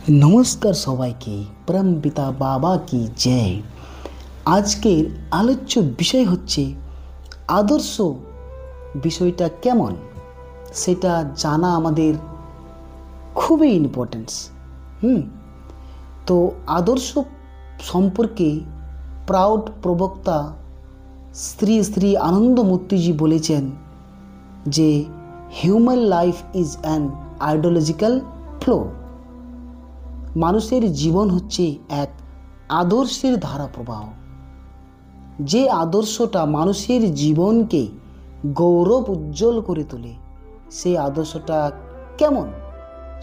নমস্কার সবাইকে। পরম পিতা বাবা কি জয়। আজকের আলোচ্য বিষয় হচ্ছে আদর্শ বিষয়টা কেমন সেটা জানা আমাদের খুবই ইম্পর্টেন্স। তো আদর্শ সম্পর্কে প্রাউড প্রবক্তা শ্রী শ্রী আনন্দমূর্তিজি বলেছেন যে human life is an ideological flow. মানুষের জীবন হচ্ছে এক আদর্শের ধারা প্রবাহ। যে আদর্শটা মানুষের জীবনকে গৌরব উজ্জ্বল করে তোলে সেই আদর্শটা কেমন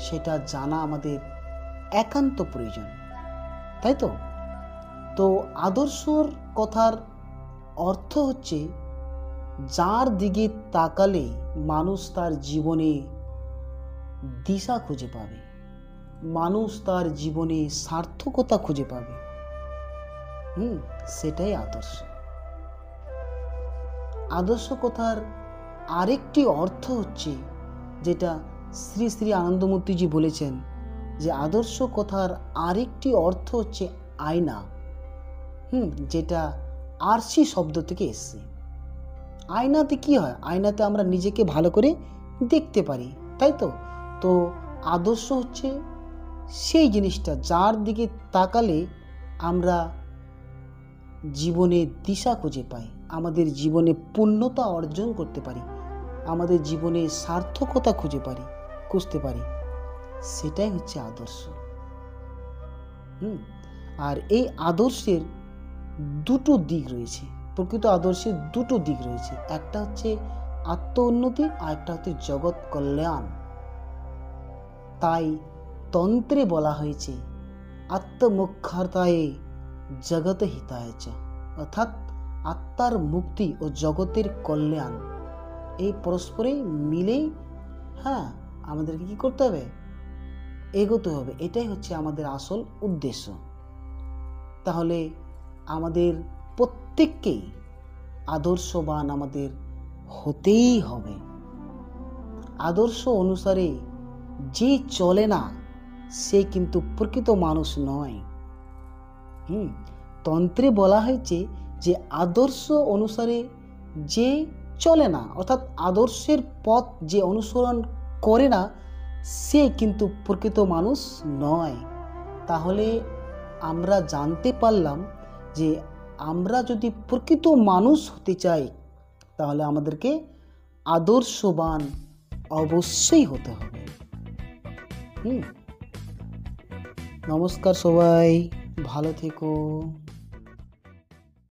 সেটা জানা আমাদের একান্ত প্রয়োজন, তাই তো। তো আদর্শর কথার অর্থ হচ্ছে যার দিকে তাকালে মানুষ তার জীবনে দিশা খুঁজে পাবে, মানুষ তার জীবনে সার্থকতা খুঁজে পাবে। সেটাই আদর্শ। আদর্শ কথার আরেকটি অর্থ হচ্ছে যেটা শ্রী শ্রী আনন্দমূর্তিজি বলেছেন যে আদর্শ কথার আরেকটি অর্থ হচ্ছে আয়না, যেটা আরসি শব্দ থেকে এসছে। আয়নাতে কি হয়? আয়নাতে আমরা নিজেকে ভালো করে দেখতে পারি, তাই তো। তো আদর্শ হচ্ছে সেই জিনিসটা যার দিকে তাকালে আমরা জীবনে দিশা খুঁজে পাই, আমাদের জীবনে পূর্ণতা অর্জন করতে পারি, আমাদের জীবনে সার্থকতা খুঁজতে পারি, সেটাই হচ্ছে আদর্শ। আর এই আদর্শের দুটো দিক রয়েছে, প্রকৃত আদর্শের দুটো দিক রয়েছে। একটা হচ্ছে আত্ম উন্নতি আর একটা হচ্ছে জগৎ কল্যাণ। তাই তন্ত্রে বলা হয়েছে আত্মমুখ্যার্থায়ে জগৎ হিতায় চ, অর্থাৎ আত্মার মুক্তি ও জগতের কল্যাণ এই পরস্পরেই মিলেই আমাদেরকে কি করতে হবে? এগোতে হবে। এটাই হচ্ছে আমাদের আসল উদ্দেশ্য। তাহলে আমাদের প্রত্যেককেই আদর্শবান আমাদের হতেই হবে। আদর্শ অনুসারে যে চলে না সে কিন্তু প্রকৃত মানুষ নয়। তন্ত্রে বলা হয়েছে যে আদর্শ অনুসারে যে চলে না, অর্থাৎ আদর্শের পথ যে অনুসরণ করে না সে কিন্তু প্রকৃত মানুষ নয়। তাহলে আমরা জানতে পারলাম যে আমরা যদি প্রকৃত মানুষ হতে চাই তাহলে আমাদেরকে আদর্শবান অবশ্যই হতে হবে। নমস্কার সবাই, ভালো থেকো।